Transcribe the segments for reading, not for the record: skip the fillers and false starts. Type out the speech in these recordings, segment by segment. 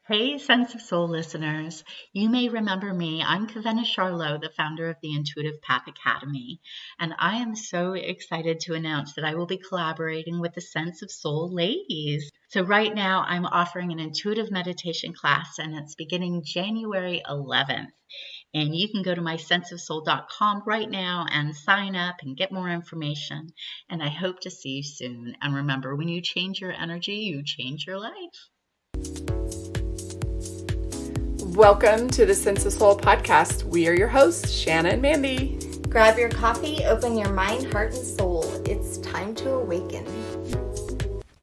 Hey, Sense of Soul listeners. You may remember me. I'm Kavenna Charlot, the founder of the Intuitive Path Academy, and I am so excited to announce that I will be collaborating with the Sense of Soul ladies. So, right now, I'm offering an intuitive meditation class, and it's beginning January 11th. And you can go to mysenseofsoul.com right now and sign up and get more information. And I hope to see you soon. And remember, when you change your energy, you change your life. Welcome to the Sense of Soul podcast. We are your hosts, Shanna and Mandy. Grab your coffee, open your mind, heart, and soul. It's time to awaken.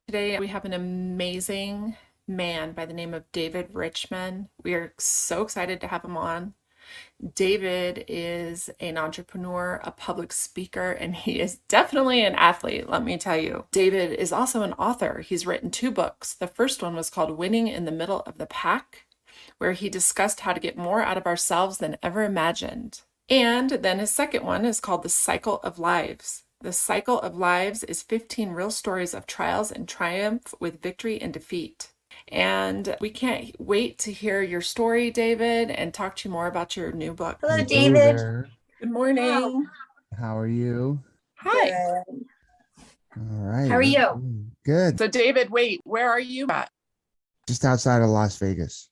Today we have an amazing man by the name of David Richman. We are so excited to have him on. David is an entrepreneur, a public speaker, and he is definitely an athlete, let me tell you. David is also an author. He's written 2 books. The first one was called Winning in the Middle of the Pack, where he discussed how to get more out of ourselves than ever imagined. And then his second one is called The Cycle of Lives. The Cycle of Lives is 15 real stories of trials and triumph with victory and defeat. And we can't wait to hear your story, David, and talk to you more about your new book. Hello, David. Good morning. How are you? Hi. Good. All right. How are you? Good. So David, wait, where are you at? Just outside of Las Vegas.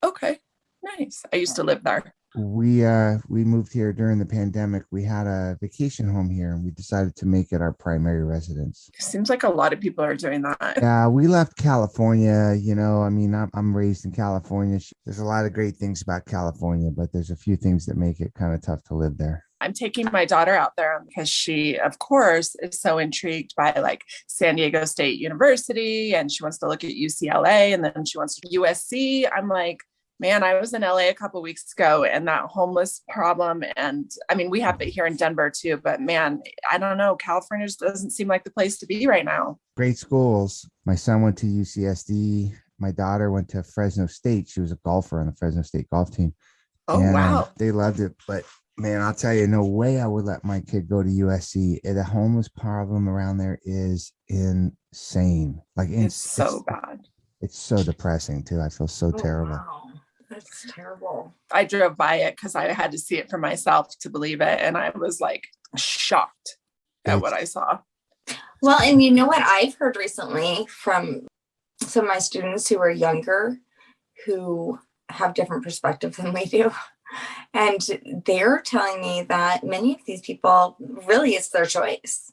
Okay, nice. I used to live there. We moved here during the pandemic. We had a vacation home here and we decided to make it our primary residence. Seems like a lot of people are doing that. Yeah, we left California, I'm raised in California. There's a lot of great things about California, but there's a few things that make it kind of tough to live there. I'm taking my daughter out there because she, of course, is so intrigued by like San Diego State University, and she wants to look at UCLA, and then she wants to USC. I'm like, man, I was in LA a couple of weeks ago, and that homeless problem, and I mean, we have it here in Denver too, but man, I don't know. California just doesn't seem like the place to be right now. Great schools. My son went to UCSD. My daughter went to Fresno State. She was a golfer on the Fresno State golf team. Oh, wow. They loved it, but man, I'll tell you, no way I would let my kid go to USC. The homeless problem around there is insane. It's so bad. It's so depressing too. I feel so terrible. Wow. That's terrible. I drove by it because I had to see it for myself to believe it. And I was like shocked at what I saw. Well, and you know what I've heard recently from some of my students who are younger, who have different perspective than we do. And they're telling me that many of these people, really, it's their choice.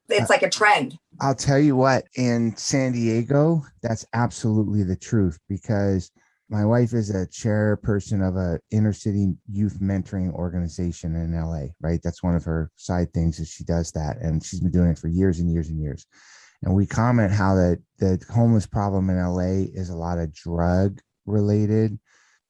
It's like a trend. I'll tell you what, in San Diego, that's absolutely the truth, because my wife is a chairperson of a inner city youth mentoring organization in LA, right? That's one of her side things, is she does that. And she's been doing it for years and years and years. And we comment how the homeless problem in LA is a lot of drug related.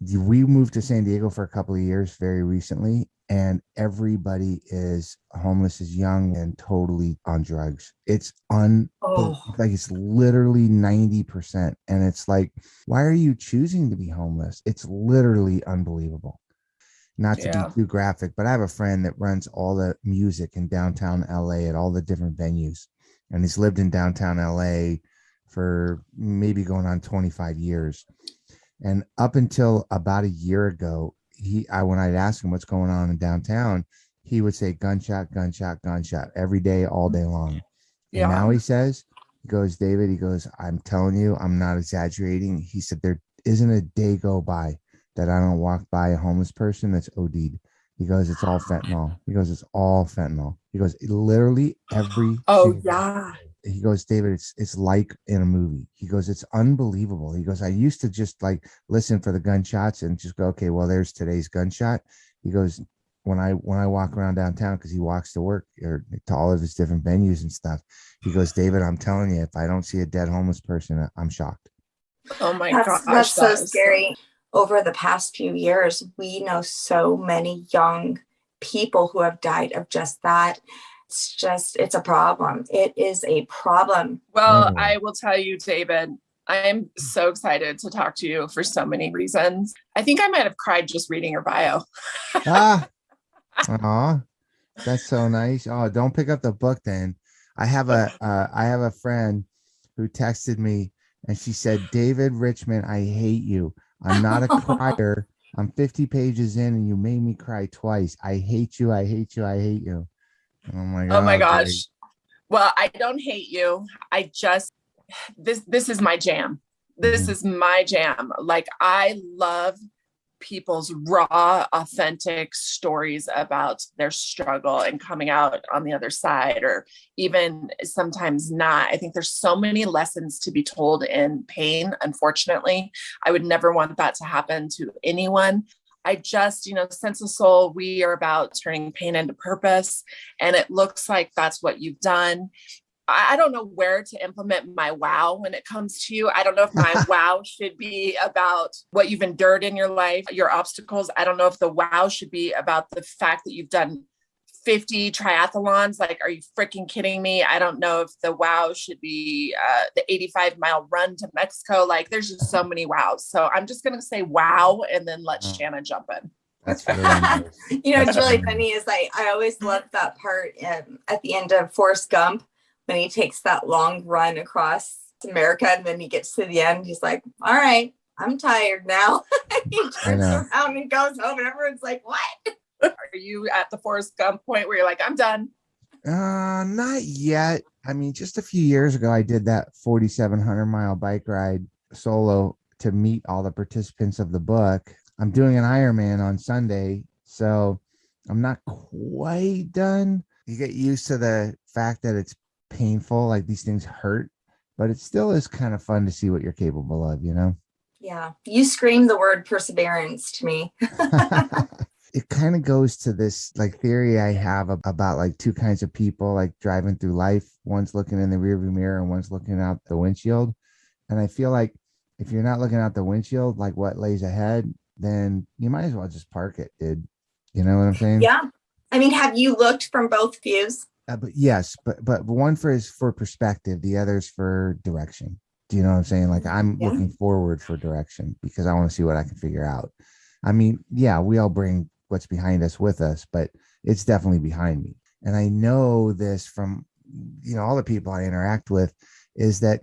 We moved to San Diego for a couple of years very recently, and everybody is homeless, is young and totally on drugs. It's like it's literally 90%. And it's like, why are you choosing to be homeless? It's literally unbelievable. Not to be too graphic, but I have a friend that runs all the music in downtown LA at all the different venues. And he's lived in downtown LA for maybe going on 25 years. And up until about a year ago, when I'd ask him what's going on in downtown, he would say gunshot, gunshot, gunshot every day, all day long. Yeah. And now he goes, David, I'm telling you, I'm not exaggerating. He said, there isn't a day go by that I don't walk by a homeless person that's OD'd. He goes, it's all fentanyl. He goes, it's all fentanyl. He goes, literally every. Oh, yeah. He goes, David, it's like in a movie. He goes, it's unbelievable. He goes, I used to just like listen for the gunshots and just go, okay, well, there's today's gunshot. He goes, when I walk around downtown, because he walks to work or to all of his different venues and stuff, he goes, David, I'm telling you, if I don't see a dead homeless person, I'm shocked. Oh my gosh, that's so scary. Over the past few years, we know so many young people who have died of just that. It's a problem. It is a problem. Well, I will tell you, David, I'm so excited to talk to you for so many reasons. I think I might have cried just reading your bio. That's so nice. Oh, don't pick up the book then. I have a friend who texted me And she said, David Richman, I hate you. I'm not a crier. I'm 50 pages in and you made me cry twice. I hate you. I hate you. I hate you. And I'm like, Oh my oh, great. gosh. Well, I don't hate you. I just this is my jam. This Mhm. is my jam. Like I love people's raw, authentic stories about their struggle and coming out on the other side, or even sometimes not. I think there's so many lessons to be told in pain. Unfortunately, I would never want that to happen to anyone. I just, Sense of Soul, we are about turning pain into purpose. And it looks like that's what you've done. I don't know where to implement my wow when it comes to you. I don't know if my wow should be about what you've endured in your life, your obstacles. I don't know if the wow should be about the fact that you've done 50 triathlons. Like, are you freaking kidding me? I don't know if the wow should be the 85-mile run to Mexico. Like, there's just so many wows. So I'm just going to say wow and then let Shanna jump in. That's really nice. It's really funny is I always love that part at the end of Forrest Gump when he takes that long run across America and then he gets to the end. He's like, all right, I'm tired now. He turns around and goes home and everyone's like, what? Are you at the Forrest Gump point where you're like, I'm done? Not yet. I mean, just a few years ago, I did that 4,700-mile bike ride solo to meet all the participants of the book. I'm doing an Ironman on Sunday, so I'm not quite done. You get used to the fact that it's painful, like these things hurt, but it still is kind of fun to see what you're capable of, Yeah, you scream the word perseverance to me. It kind of goes to this like theory I have about like two kinds of people like driving through life. One's looking in the rearview mirror and one's looking out the windshield. And I feel like if you're not looking out the windshield, like what lays ahead, then you might as well just park it, dude. You know what I'm saying? Yeah. I mean, have you looked from both views? But yes, but one is for perspective, the other's for direction. Do you know what I'm saying? Like I'm looking forward for direction because I want to see what I can figure out. I mean, yeah, we all bring what's behind us with us, but it's definitely behind me. And I know this from, all the people I interact with is that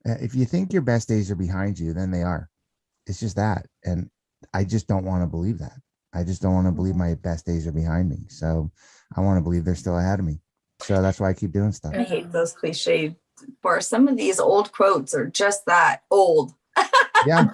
if you think your best days are behind you, then they are. It's just that. And I just don't want to believe that. I just don't want to believe my best days are behind me. So I want to believe they're still ahead of me. So that's why I keep doing stuff. I hate those cliches. For some of these old quotes are just that old. Yeah.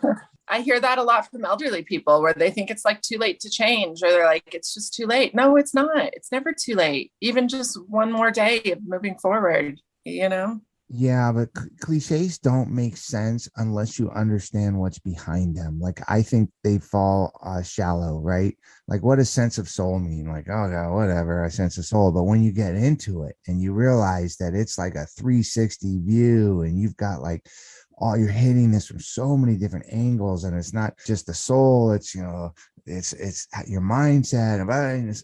I hear that a lot from elderly people where they think it's like too late to change, or they're like, it's just too late. No, it's not. It's never too late. Even just one more day of moving forward, Yeah, but cliches don't make sense unless you understand what's behind them. Like, I think they fall shallow, right? Like, what does sense of soul mean? Like, oh, God, whatever, a sense of soul. But when you get into it and you realize that it's like a 360 view and you've got like, you're hitting this from so many different angles, and it's not just the soul, it's, it's your mindset,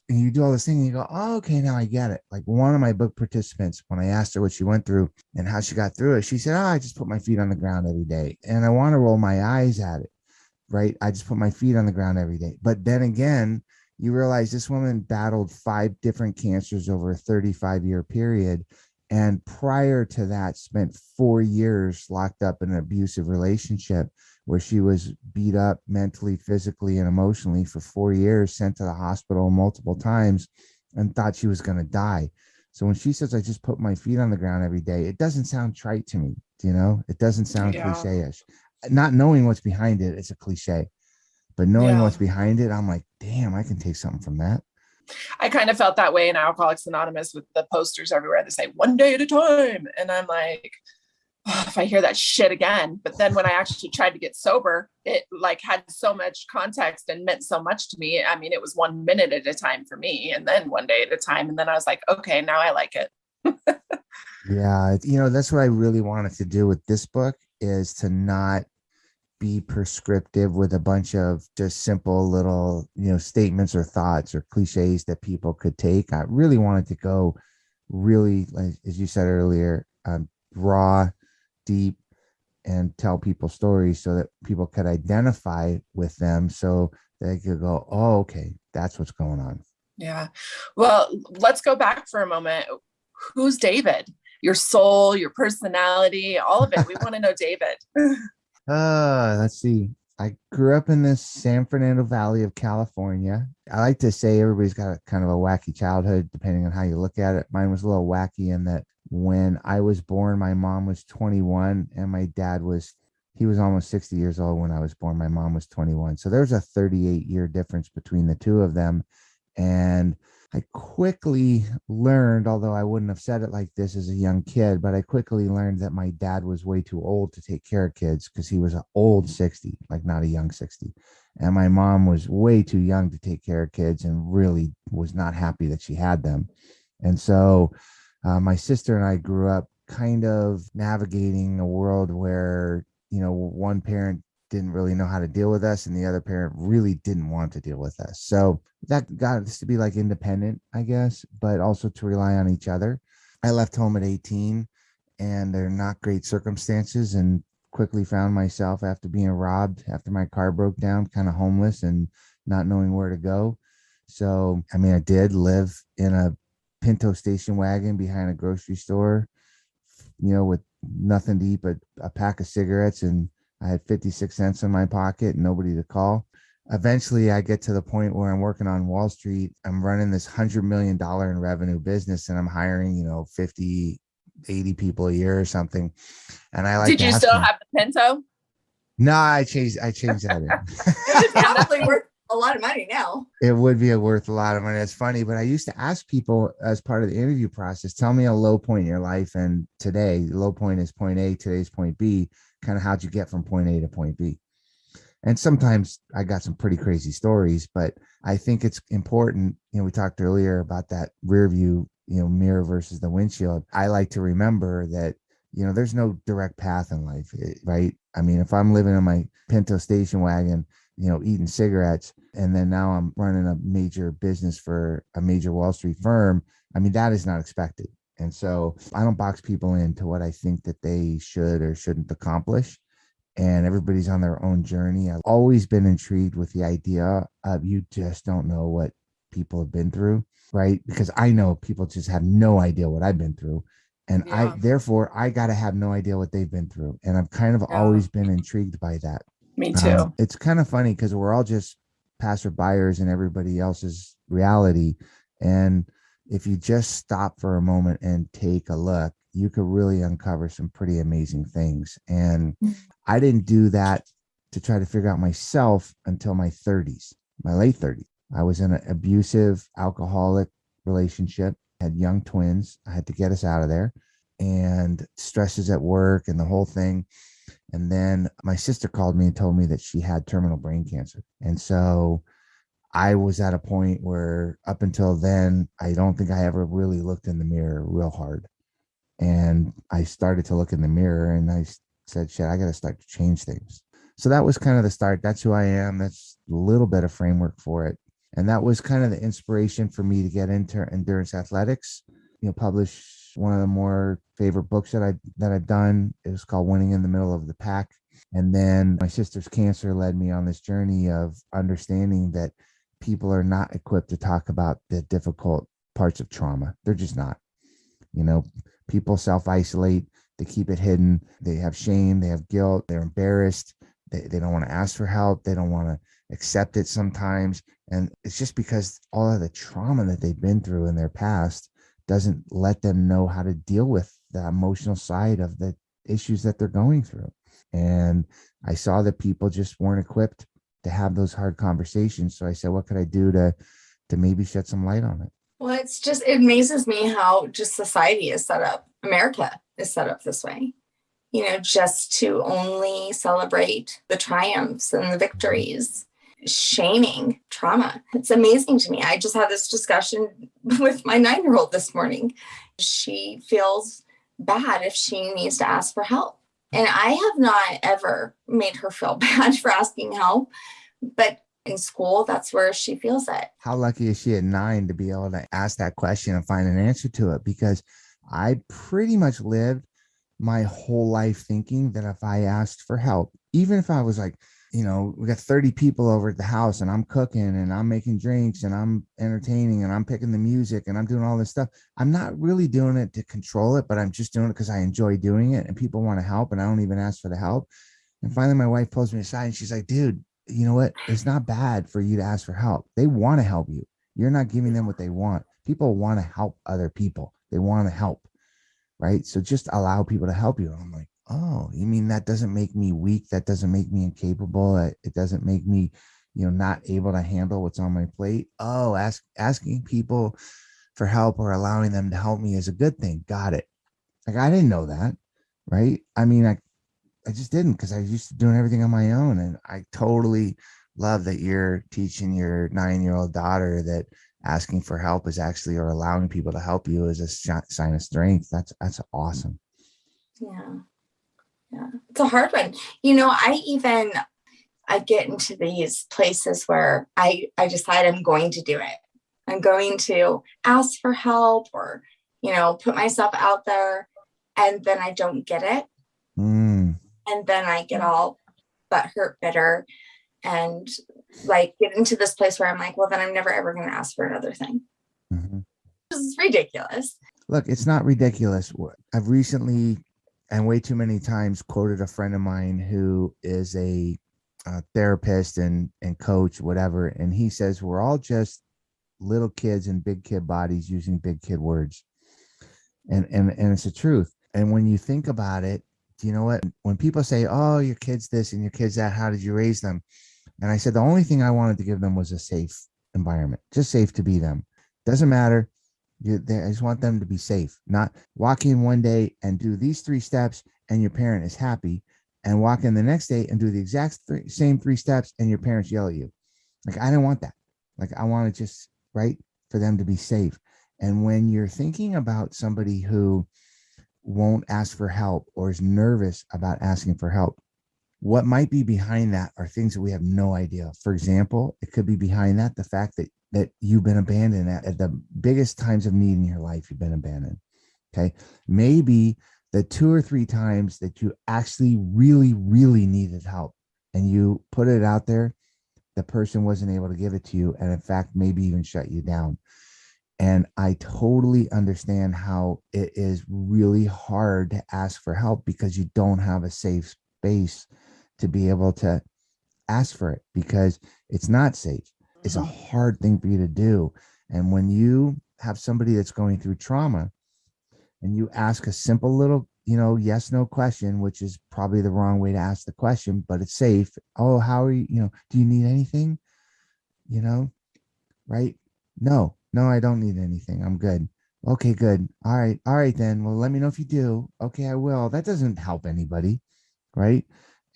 and you do all this thing and you go, oh, okay, now I get it. Like one of my book participants, when I asked her what she went through and how she got through it, she said, I just put my feet on the ground every day. And I want to roll my eyes at it, right? I just put my feet on the ground every day. But then again, you realize this woman battled 5 different cancers over a 35-year period. And prior to that, spent 4 years locked up in an abusive relationship where she was beat up mentally, physically, and emotionally for 4 years, sent to the hospital multiple times, and thought she was going to die. So when she says, I just put my feet on the ground every day, it doesn't sound trite to me. It doesn't sound cliche-ish. Not knowing what's behind it, it's a cliche. But knowing what's behind it, I'm like, damn, I can take something from that. I kind of felt that way in Alcoholics Anonymous with the posters everywhere that say 1 day at a time. And I'm like, oh, if I hear that shit again. But then when I actually tried to get sober, it like had so much context and meant so much to me. I mean, it was 1 minute at a time for me, and then 1 day at a time. And then I was like, okay, now I like it. Yeah. That's what I really wanted to do with this book, is to not be prescriptive with a bunch of just simple little, statements or thoughts or cliches that people could take. I really wanted to go really, like, as you said earlier, raw, deep, and tell people stories so that people could identify with them, so they could go, oh, okay, that's what's going on. Yeah. Well, let's go back for a moment. Who's David? your soul, your personality, all of it. We want to know David. Let's see. I grew up in the San Fernando Valley of California. I like to say everybody's got a kind of a wacky childhood, depending on how you look at it. Mine was a little wacky in that when I was born, my mom was 21 and my dad he was almost 60 years old when I was born. My mom was 21. So there's a 38-year difference between the two of them. And I quickly learned, although I wouldn't have said it like this as a young kid, but I quickly learned that my dad was way too old to take care of kids because he was an old 60, like not a young 60. And my mom was way too young to take care of kids and really was not happy that she had them. And so my sister and I grew up kind of navigating a world where, one parent didn't really know how to deal with us and the other parent really didn't want to deal with us. So that got us to be like independent, I guess, but also to rely on each other. I left home at 18 and they're not great circumstances and quickly found myself after being robbed, after my car broke down, kind of homeless and not knowing where to go. So, I did live in a Pinto station wagon behind a grocery store, with nothing to eat but a pack of cigarettes, and I had 56 cents in my pocket and nobody to call. Eventually, I get to the point where I'm working on Wall Street. I'm running this $100 million in revenue business and I'm hiring, 50, 80 people a year or something. And I like Did you still have the Pinto? No, I changed that in. It's probably worth a lot of money now. It would be worth a lot of money. That's funny. But I used to ask people as part of the interview process, tell me a low point in your life. And today, the low point is point A, today's point B. Kind of how'd you get from point A to point B? And sometimes I got some pretty crazy stories, but I think it's important. We talked earlier about that rear view, mirror versus the windshield. I like to remember that, there's no direct path in life, right? If I'm living in my Pinto station wagon, eating cigarettes, and then now I'm running a major business for a major Wall Street firm, that is not expected. And so I don't box people into what I think that they should or shouldn't accomplish. And everybody's on their own journey. I've always been intrigued with the idea of you just don't know what people have been through, right? Because I know people just have no idea what I've been through. And Yeah. therefore I got to have no idea what they've been through. And I've kind of always been intrigued by that. Me too. It's kind of funny because we're all just passerbyers in everybody else's reality. And if you just stop for a moment and take a look, you could really uncover some pretty amazing things. And I didn't do that to try to figure out myself until my 30s, my late 30s. I was in an abusive, alcoholic relationship, had young twins. I had to get us out of there, and stresses at work and the whole thing. And then my sister called me and told me that she had terminal brain cancer. And so I was at a point where up until then, I don't think I ever really looked in the mirror real hard. And I started to look in the mirror and I said, shit, I got to start to change things. So that was kind of the start. That's who I am. That's a little bit of framework for it. And that was kind of the inspiration for me to get into endurance athletics, publish one of the more favorite books that I've done. It was called Winning in the Middle of the Pack. And then my sister's cancer led me on this journey of understanding that people are not equipped to talk about the difficult parts of trauma. They're just not. People self-isolate, they keep it hidden, they have shame, they have guilt, they're embarrassed, they don't want to ask for help, they don't want to accept it sometimes. And it's just because all of the trauma that they've been through in their past doesn't let them know how to deal with the emotional side of the issues that they're going through. And I saw that people just weren't equipped to have those hard conversations. So I said, what could I do to maybe shed some light on it? Well, it amazes me how just society is set up. America is set up this way, just to only celebrate the triumphs and the victories, shaming trauma. It's amazing to me. I just had this discussion with my 9-year-old this morning. She feels bad if she needs to ask for help. And I have not ever made her feel bad for asking help, but in school, that's where she feels it. How lucky is she at 9 to be able to ask that question and find an answer to it? Because I pretty much lived my whole life thinking that if I asked for help, even if I was like we got 30 people over at the house and I'm cooking and I'm making drinks and I'm entertaining and I'm picking the music and I'm doing all this stuff. I'm not really doing it to control it, but I'm just doing it because I enjoy doing it and people want to help and I don't even ask for the help. And finally, my wife pulls me aside and she's like, dude, you know what? It's not bad for you to ask for help. They want to help you. You're not giving them what they want. People want to help other people. They want to help. Right. So just allow people to help you. And I'm like, oh, you mean that doesn't make me weak? That doesn't make me incapable. It doesn't make me, not able to handle what's on my plate. Oh, asking people for help or allowing them to help me is a good thing. Got it. Like, I didn't know that. Right. I mean, I just didn't, because I used to doing everything on my own. And I totally love that you're teaching your 9-year-old daughter that asking for help is actually, or allowing people to help you, is a sign of strength. That's awesome. Yeah. It's a hard one. I get into these places where I decide I'm going to do it. I'm going to ask for help or, put myself out there, and then I don't get it. And then I get all butthurt, bitter, and like get into this place where I'm like, well, then I'm never ever going to ask for another thing. Mm-hmm. This is ridiculous. Look, it's not ridiculous. I've recently, and way too many times, quoted a friend of mine who is a therapist and coach, whatever. And he says, we're all just little kids in big kid bodies using big kid words. And it's the truth. And when you think about it, do you know what? When people say, oh, your kid's this and your kid's that, how did you raise them? And I said, the only thing I wanted to give them was a safe environment, just safe to be them. Doesn't matter. I just want them to be safe, not walk in one day and do these 3 steps and your parent is happy, and walk in the next day and do the exact same 3 steps and your parents yell at you. Like, I didn't want that. Like, I want to just, right, for them to be safe. And when you're thinking about somebody who won't ask for help or is nervous about asking for help, what might be behind that are things that we have no idea. For example, it could be behind that the fact that you've been abandoned at the biggest times of need in your life. You've been abandoned. Okay. Maybe the 2 or 3 times that you actually really, really needed help and you put it out there, the person wasn't able to give it to you. And in fact, maybe even shut you down. And I totally understand how it is really hard to ask for help because you don't have a safe space to be able to ask for it, because it's not safe. It's a hard thing for you to do. And when you have somebody that's going through trauma and you ask a simple little, yes, no question, which is probably the wrong way to ask the question, but it's safe. Oh, how are you? Do you need anything? Right? No, I don't need anything. I'm good. Okay, good. All right then. Well, let me know if you do. Okay, I will. That doesn't help anybody, right?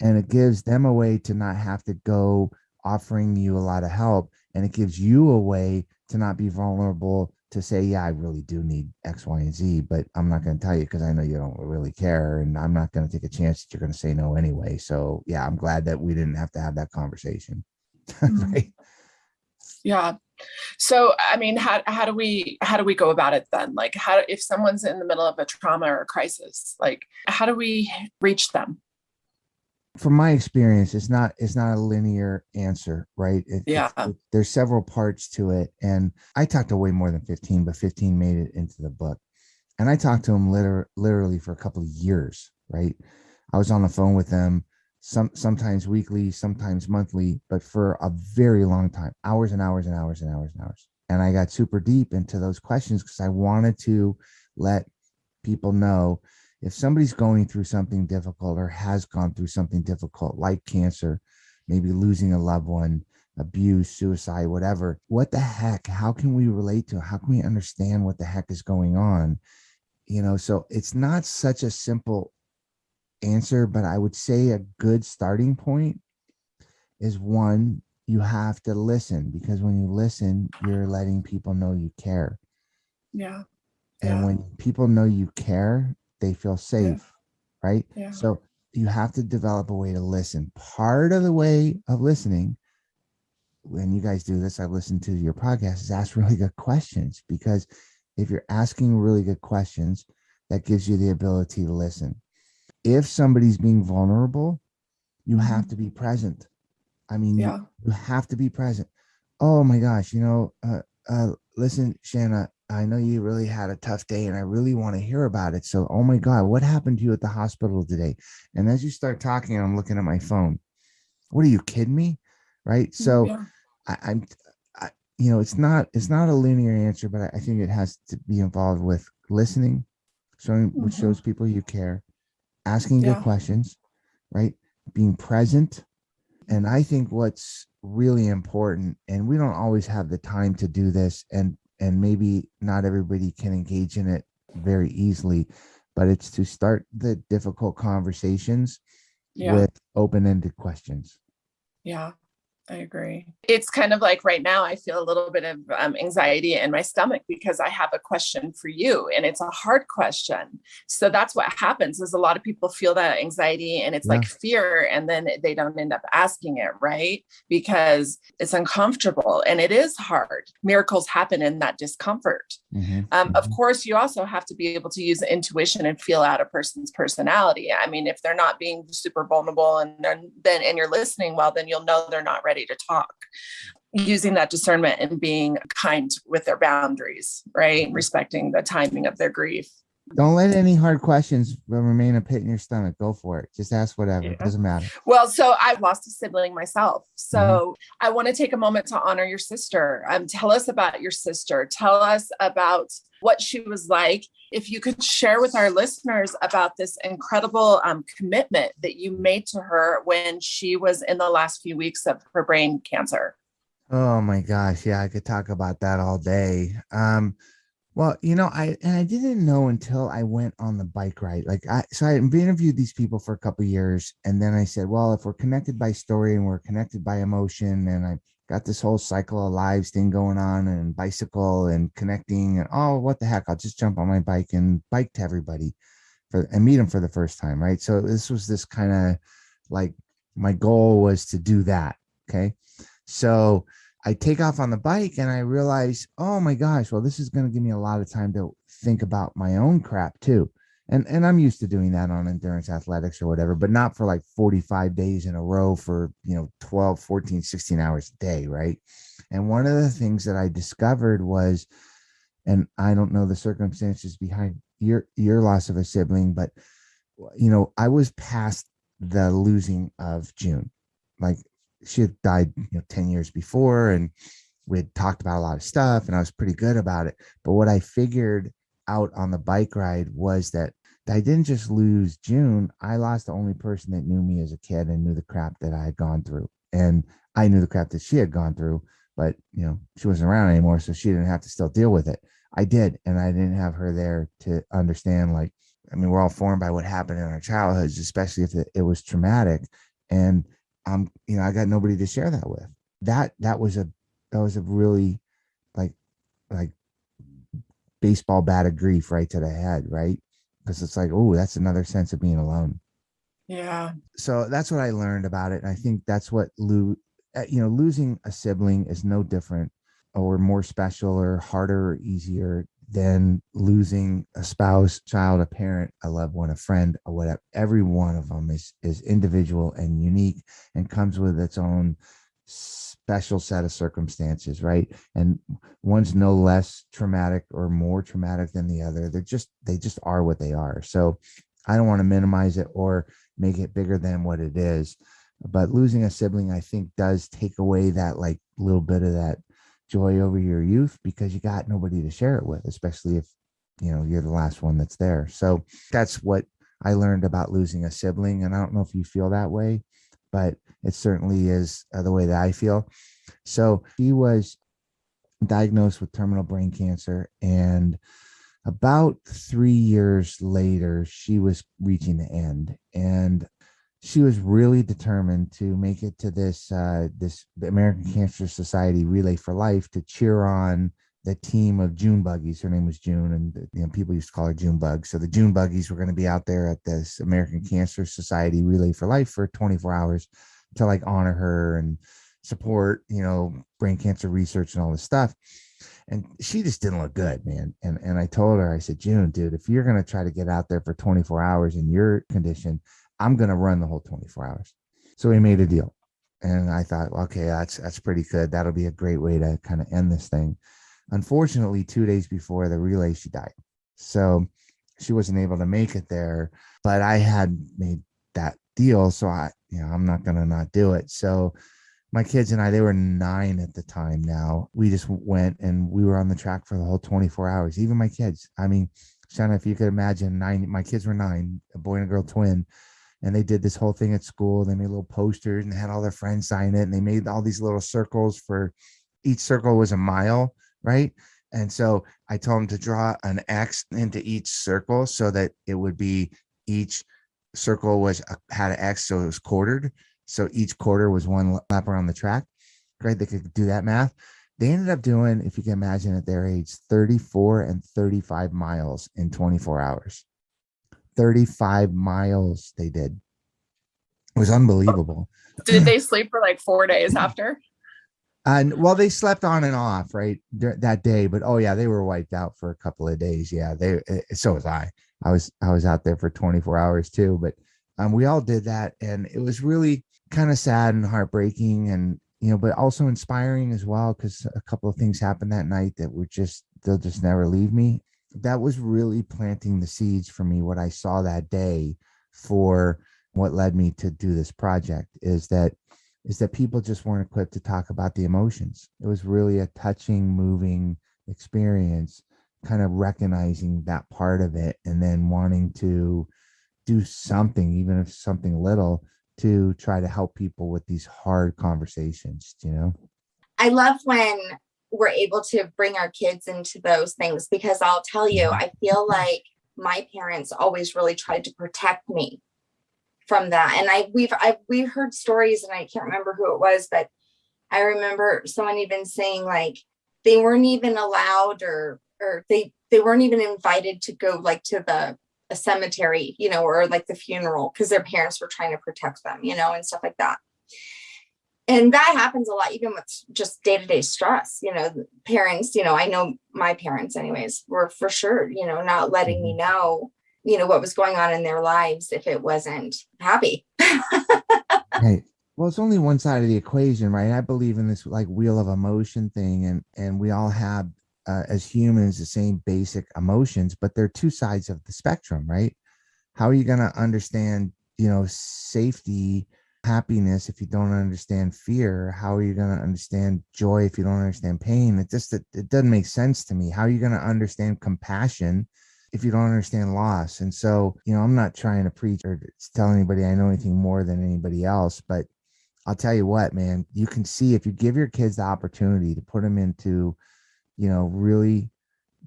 And it gives them a way to not have to go offering you a lot of help. And it gives you a way to not be vulnerable to say, yeah, I really do need X, Y, and Z, but I'm not going to tell you because I know you don't really care. And I'm not going to take a chance that you're going to say no anyway. So yeah, I'm glad that we didn't have to have that conversation. Right? Yeah. So, I mean, how do we go about it then? Like, if someone's in the middle of a trauma or a crisis, like, how do we reach them? From my experience, it's not a linear answer, right? There's several parts to it. And I talked to way more than 15, but 15 made it into the book. And I talked to them literally for a couple of years, right? I was on the phone with them sometimes weekly, sometimes monthly, but for a very long time, hours and hours and hours and hours and hours. And I got super deep into those questions because I wanted to let people know, if somebody's going through something difficult or has gone through something difficult, like cancer, maybe losing a loved one, abuse, suicide, whatever, what the heck, how can we relate to it? How can we understand what the heck is going on? So it's not such a simple answer, but I would say a good starting point is, one, you have to listen, because when you listen, you're letting people know you care. Yeah. And when people know you care, they feel safe, right? Yeah. So you have to develop a way to listen. Part of the way of listening, when you guys do this, I've listened to your podcast, is ask really good questions, because if you're asking really good questions, that gives you the ability to listen. If somebody's being vulnerable, you have to be present. I mean, Yeah. you have to be present. Oh my gosh, listen, Shanna, I know you really had a tough day and I really want to hear about it. So, oh my God, what happened to you at the hospital today? And as you start talking, I'm looking at my phone. What are you kidding me? Right. So Yeah. I'm, I, it's not a linear answer, but I think it has to be involved with listening, which Hmm. shows people you care, asking good Yeah. questions, right? Being present. And I think what's really important, and we don't always have the time to do this, and maybe not everybody can engage in it very easily, but it's to start the difficult conversations Yeah. with open-ended questions. Yeah. I agree. It's kind of like right now, I feel a little bit of anxiety in my stomach because I have a question for you and it's a hard question. So that's what happens is a lot of people feel that anxiety and it's Yeah. like fear and then they don't end up asking it, right? Because it's uncomfortable and it is hard. Miracles happen in that discomfort. Of course, you also have to be able to use intuition and feel out a person's personality. I mean, if they're not being super vulnerable and you're listening well, then you'll know they're not ready to talk. Using that discernment and being kind with their boundaries, right? Respecting the timing of their grief. Don't let any hard questions remain a pit in your stomach. Go for it. Just ask whatever. It Yeah. doesn't matter. Well, so I lost a sibling myself. So Mm-hmm. I want to take a moment to honor your sister. Tell us about your sister. Tell us about what she was like. If you could share with our listeners about this incredible commitment that you made to her when she was in the last few weeks of her brain cancer. Oh my gosh. Yeah, I could talk about that all day. Well, I didn't know until I went on the bike ride. I interviewed these people for a couple of years, and then I said, well, if we're connected by story and we're connected by emotion, and I got this whole cycle of lives thing going on, and bicycle and connecting, and oh, what the heck? I'll just jump on my bike and bike to everybody and meet them for the first time, right? So this kind of like my goal was to do that. Okay, so I take off on the bike and I realize, oh my gosh, well, this is going to give me a lot of time to think about my own crap too. And I'm used to doing that on endurance athletics or whatever, but not for like 45 days in a row for, 12, 14, 16 hours a day. Right. And one of the things that I discovered was, and I don't know the circumstances behind your loss of a sibling, but I was past the losing of June. Like she had died 10 years before, and we had talked about a lot of stuff and I was pretty good about it. But what I figured out on the bike ride was that I didn't just lose June. I lost the only person that knew me as a kid and knew the crap that I had gone through. And I knew the crap that she had gone through, but she wasn't around anymore. So she didn't have to still deal with it. I did. And I didn't have her there to understand, like, I mean, we're all formed by what happened in our childhoods, especially if it was traumatic. And I got nobody to share that with. That was a really like like baseball bat of grief right to the head, right? Because it's like, oh, that's another sense of being alone. Yeah. So that's what I learned about it. And I think that's what losing a sibling is no different or more special or harder or easier than losing a spouse, child, a parent, a loved one, a friend, or whatever. Every one of them is individual and unique and comes with its own special set of circumstances, right? And one's no less traumatic or more traumatic than the other. They just are what they are. So I don't want to minimize it or make it bigger than what it is. But losing a sibling, I think, does take away that like little bit of that joy over your youth because you got nobody to share it with, especially if you're the last one that's there. So that's what I learned about losing a sibling. And I don't know if you feel that way, but it certainly is the way that I feel. So she was diagnosed with terminal brain cancer, and about 3 years later, she was reaching the end, and she was really determined to make it to this the American Cancer Society Relay for Life to cheer on the team of June buggies. Her name was June, and people used to call her June Bug. So the June buggies were going to be out there at this American Cancer Society Relay for Life for 24 hours to like honor her and support, brain cancer research and all this stuff. And she just didn't look good, man. And I told her, I said, June, dude, if you're going to try to get out there for 24 hours in your condition, I'm going to run the whole 24 hours. So we made a deal. And I thought, okay, that's pretty good. That'll be a great way to kind of end this thing. Unfortunately, 2 days before the relay, she died. So she wasn't able to make it there, but I had made that deal. So I'm not going to not do it. So my kids and I, they were 9 at the time now. We just went and we were on the track for the whole 24 hours. Even my kids. I mean, Shanna, if you could imagine, 9, my kids were 9, a boy and a girl twin. And they did this whole thing at school. They made little posters and had all their friends sign it. And they made all these little circles for each circle was a mile, right? And so I told them to draw an X into each circle so that it would be each circle had an X, so it was quartered. So each quarter was one lap around the track, right? They could do that math. They ended up doing, if you can imagine at their age, 34 and 35 miles in 24 hours. 35 miles they did. It was unbelievable. Did they sleep for like 4 days after? And well, they slept on and off, right, that day. But oh yeah, they were wiped out for a couple of days. Yeah, so was I. I was out there for 24 hours too. But we all did that, and it was really kind of sad and heartbreaking, and but also inspiring as well, because a couple of things happened that night that they'll just never leave me. That was really planting the seeds for me. What I saw that day for what led me to do this project is that people just weren't equipped to talk about the emotions. It was really a touching, moving experience, kind of recognizing that part of it and then wanting to do something, even if something little, to try to help people with these hard conversations, I love when we're able to bring our kids into those things, because I'll tell you, I feel like my parents always really tried to protect me from that. And we've heard stories, and I can't remember who it was, but I remember someone even saying like they weren't even allowed or they weren't even invited to go like to a cemetery, or like the funeral, because their parents were trying to protect them, and stuff like that. And that happens a lot, even with just day-to-day stress, parents, I know my parents anyways were for sure, not letting me know, what was going on in their lives if it wasn't happy. Right. Well, it's only one side of the equation, right? I believe in this like wheel of emotion thing, and we all have as humans the same basic emotions, but they're two sides of the spectrum, right? How are you going to understand, safety, happiness if you don't understand fear? How are you going to understand joy if you don't understand pain? It doesn't make sense to me. How are you going to understand compassion if you don't understand loss? And so, I'm not trying to preach or tell anybody I know anything more than anybody else, but I'll tell you what, man, you can see if you give your kids the opportunity to put them into, really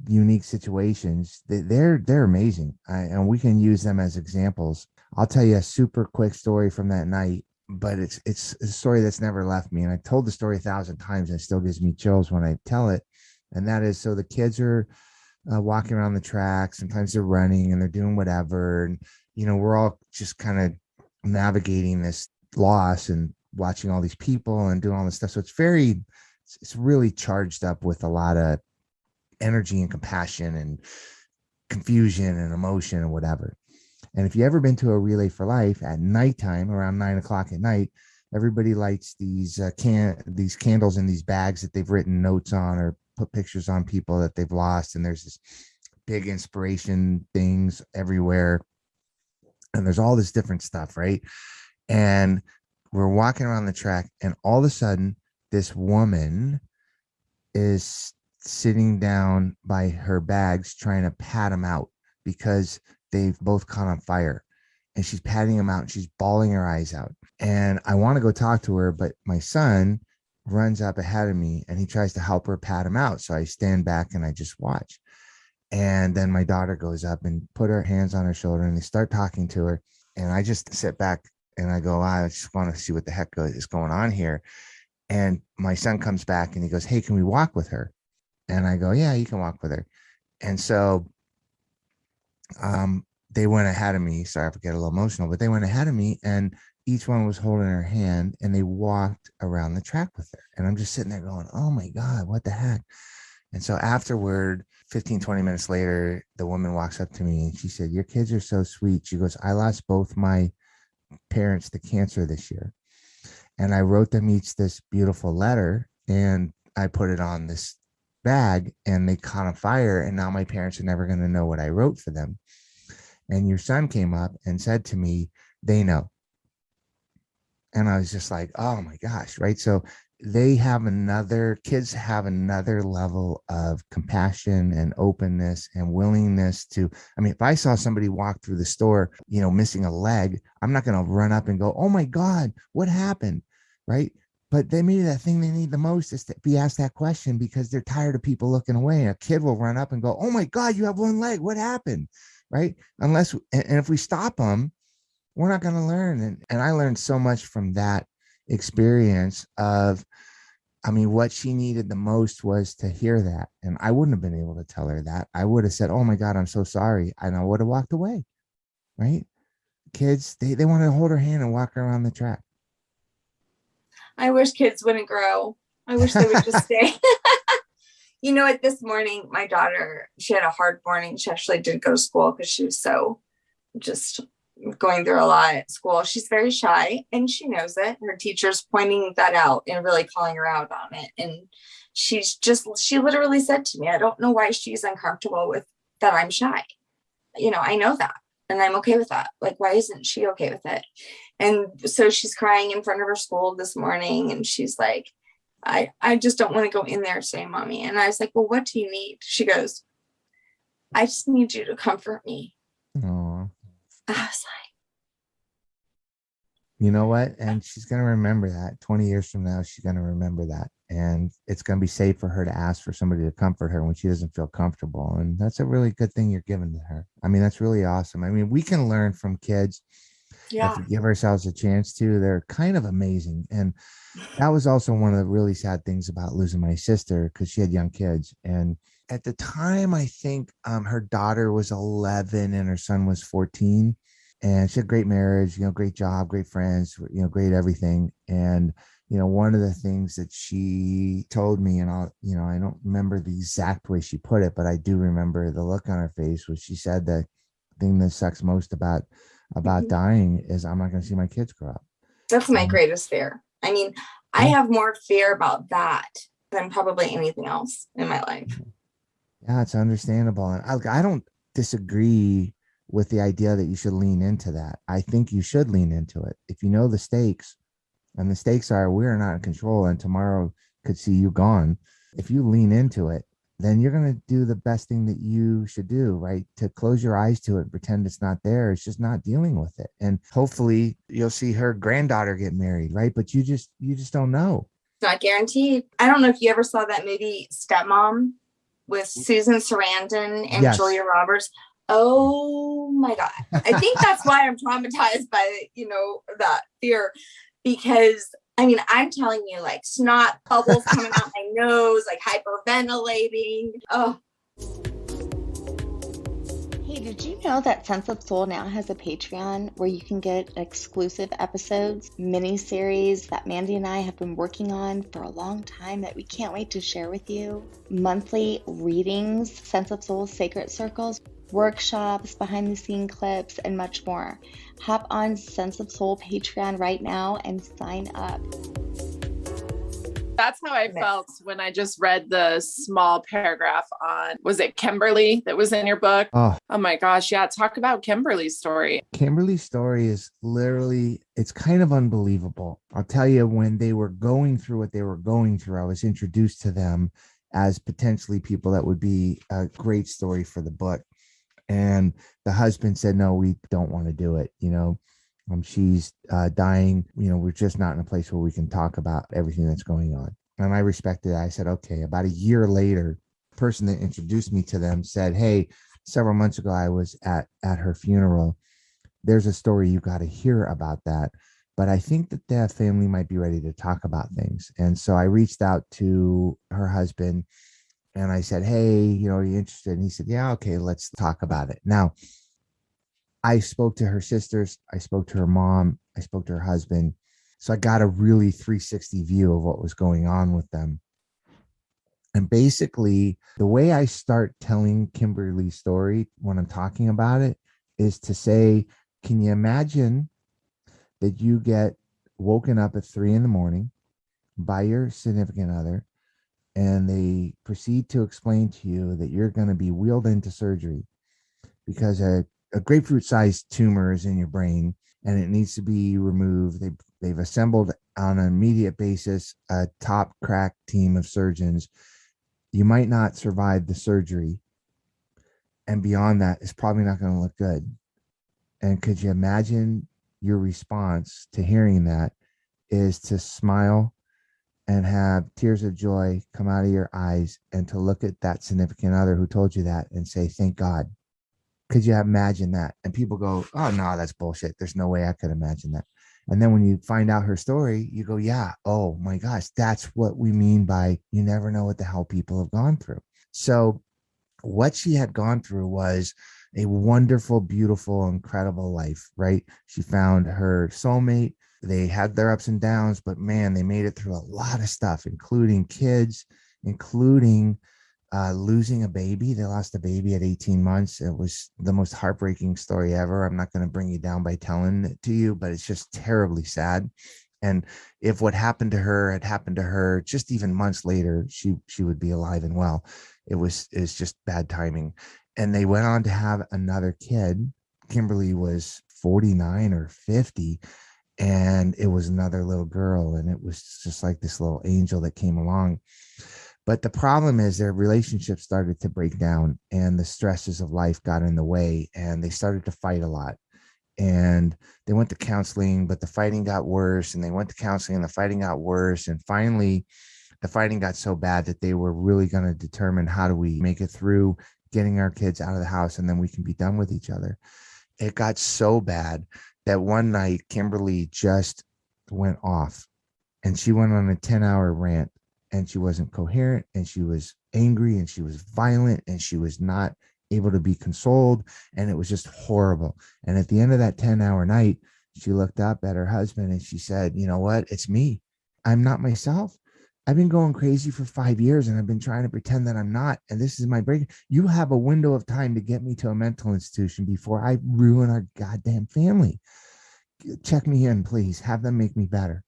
unique situations, they're amazing. And we can use them as examples. I'll tell you a super quick story from that night, but it's a story that's never left me. And I told the story 1,000 times and it still gives me chills when I tell it. And that is, so the kids are walking around the track. Sometimes they're running and they're doing whatever. And, we're all just kind of navigating this loss and watching all these people and doing all this stuff. So it's really charged up with a lot of energy and compassion and confusion and emotion and whatever. And if you ever been to a Relay for Life at nighttime, around 9 o'clock at night, everybody lights these candles in these bags that they've written notes on or put pictures on people that they've lost. And there's this big inspiration things everywhere. And there's all this different stuff, right? And we're walking around the track, and all of a sudden, this woman is sitting down by her bags trying to pat them out because they've both caught on fire. And she's patting them out and she's bawling her eyes out. And I want to go talk to her, but my son runs up ahead of me and he tries to help her pat him out. So I stand back and I just watch. And then my daughter goes up and put her hands on her shoulder and they start talking to her. And I just sit back and I go, I just want to see what the heck is going on here. And my son comes back and he goes, hey, can we walk with her? And I go, yeah, you can walk with her. And so they went ahead of me. Sorry if I get a little emotional, but they went ahead of me and each one was holding her hand and they walked around the track with her. And I'm just sitting there going, oh my God, what the heck? And so afterward, 15, 20 minutes later, the woman walks up to me and she said, your kids are so sweet. She goes, I lost both my parents to cancer this year. And I wrote them each this beautiful letter, and I put it on this bag, and they caught on fire. And now my parents are never going to know what I wrote for them. And your son came up and said to me, they know. And I was just like, oh my gosh. Right. So kids have another level of compassion and openness and willingness to, I mean, if I saw somebody walk through the store, missing a leg, I'm not going to run up and go, oh my God, what happened? Right. But they maybe that thing they need the most is to be asked that question, because they're tired of people looking away. And a kid will run up and go, oh my God, you have one leg. What happened? Right. And if we stop them, we're not going to learn. And I learned so much from that experience of, I mean, what she needed the most was to hear that. And I wouldn't have been able to tell her that. I would have said, oh my God, I'm so sorry. And I would have walked away. Right. Kids, they want to hold her hand and walk her around the track. I wish kids wouldn't grow. I wish they would just stay. You know what? This morning, my daughter, she had a hard morning. She actually didn't go to school because she was so just going through a lot at school. She's very shy, and she knows it. Her teacher's pointing that out and really calling her out on it. And she literally said to me, I don't know why she's uncomfortable with that I'm shy. I know that, and I'm okay with that. Like, why isn't she okay with it? And so she's crying in front of her school this morning, and she's like, I just don't want to go in there today, Mommy. And I was like, well, what do you need? She goes, I just need you to comfort me. Aww. I was like, you know what? And she's going to remember that 20 years from now. She's going to remember that. And it's going to be safe for her to ask for somebody to comfort her when she doesn't feel comfortable. And that's a really good thing you're giving to her. I mean, that's really awesome. I mean, we can learn from kids. yeah. If we give ourselves a chance to. They're kind of amazing. And that was also one of the really sad things about losing my sister, because she had young kids. And at the time, I think her daughter was 11 and her son was 14. And she had a great marriage, great job, great friends, great everything. And, one of the things that she told me, and I don't remember the exact way she put it, but I do remember the look on her face, was she said the thing that sucks most about dying is I'm not going to see my kids grow up. That's my greatest fear. I mean, I have more fear about that than probably anything else in my life. Yeah, it's understandable. And I don't disagree with the idea that you should lean into that. I think you should lean into it. If you know the stakes, and the stakes are we're not in control and tomorrow could see you gone. If you lean into it, then you're going to do the best thing that you should do, right? To close your eyes to it and pretend it's not there. It's just not dealing with it. And hopefully you'll see her granddaughter get married, right? But you just don't know. It's not guaranteed. I don't know if you ever saw that movie Stepmom with Susan Sarandon and Yes. Julia Roberts. Oh my God. I think that's why I'm traumatized by, that fear, because I mean, I'm telling you, like snot bubbles coming out my nose, like hyperventilating. Oh. Hey, did you know that Sense of Soul now has a Patreon where you can get exclusive episodes, mini-series that Mandy and I have been working on for a long time that we can't wait to share with you, monthly readings, Sense of Soul Sacred Circles, workshops, behind-the-scene clips, and much more. Hop on Sense of Soul Patreon right now and sign up. That's how I felt when I just read the small paragraph on, was it Kimberly that was in your book? Oh my gosh. Yeah. Talk about Kimberly's story. Kimberly's story is literally, it's kind of unbelievable. I'll tell you, when they were going through what they were going through, I was introduced to them as potentially people that would be a great story for the book. And the husband said, no, we don't want to do it. She's dying. We're just not in a place where we can talk about everything that's going on. And I respected that. I said, okay. About a year later, the person that introduced me to them said, hey, several months ago, I was at her funeral. There's a story you got to hear about that. But I think that the family might be ready to talk about things. And so I reached out to her husband and I said, hey, are you interested? And he said, yeah, okay, let's talk about it. Now, I spoke to her sisters. I spoke to her mom. I spoke to her husband. So I got a really 360 view of what was going on with them. And basically, the way I start telling Kimberly's story when I'm talking about it is to say, can you imagine that you get woken up at 3 a.m. by your significant other, and they proceed to explain to you that you're going to be wheeled into surgery because a grapefruit-sized tumor is in your brain and it needs to be removed. They've assembled on an immediate basis a top crack team of surgeons. You might not survive the surgery, and beyond that, it's probably not going to look good. And could you imagine your response to hearing that is to smile and have tears of joy come out of your eyes and to look at that significant other who told you that and say, thank God. Could you imagine that? And people go, oh, no, that's bullshit. There's no way I could imagine that. And then when you find out her story, you go, yeah, oh my gosh, that's what we mean by you never know what the hell people have gone through. So what she had gone through was a wonderful, beautiful, incredible life, right? She found her soulmate. They had their ups and downs, but man, they made it through a lot of stuff, including kids, including losing a baby. They lost a baby at 18 months. It was the most heartbreaking story ever. I'm not going to bring you down by telling it to you, but it's just terribly sad. And if what happened to her had happened to her just even months later, she would be alive and well. It's just bad timing. And they went on to have another kid. Kimberly was 49 or 50, and it was another little girl, and it was just like this little angel that came along. But the problem is their relationship started to break down, and the stresses of life got in the way, and they started to fight a lot. And they went to counseling, but the fighting got worse, and they went to counseling and the fighting got worse. And finally, the fighting got so bad that they were really going to determine, how do we make it through getting our kids out of the house and then we can be done with each other. It got so bad that one night Kimberly just went off, and she went on a 10-hour rant, and she wasn't coherent, and she was angry, and she was violent, and she was not able to be consoled, and it was just horrible. And at the end of that 10-hour night, she looked up at her husband and she said, you know what? It's me. I'm not myself. I've been going crazy for 5 years, and I've been trying to pretend that I'm not. And this is my break. You have a window of time to get me to a mental institution before I ruin our goddamn family. Check me in, please. Have them make me better.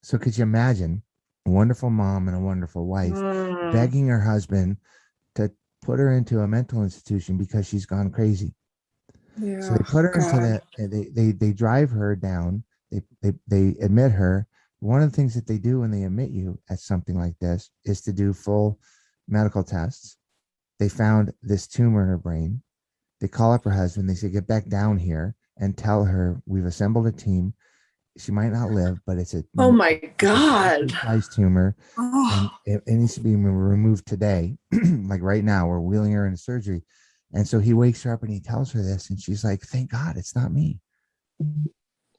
So could you imagine a wonderful mom and a wonderful wife begging her husband to put her into a mental institution because she's gone crazy? Yeah, so they put her into they drive her down. They admit her. One of the things that they do when they admit you at something like this is to do full medical tests. They found this tumor in her brain. They call up her husband. They say, get back down here and tell her we've assembled a team. She might not live, but it's oh my God, size tumor, and it needs to be removed today. Like right now, we're wheeling her into surgery. And so he wakes her up and he tells her this, and she's like, thank God it's not me.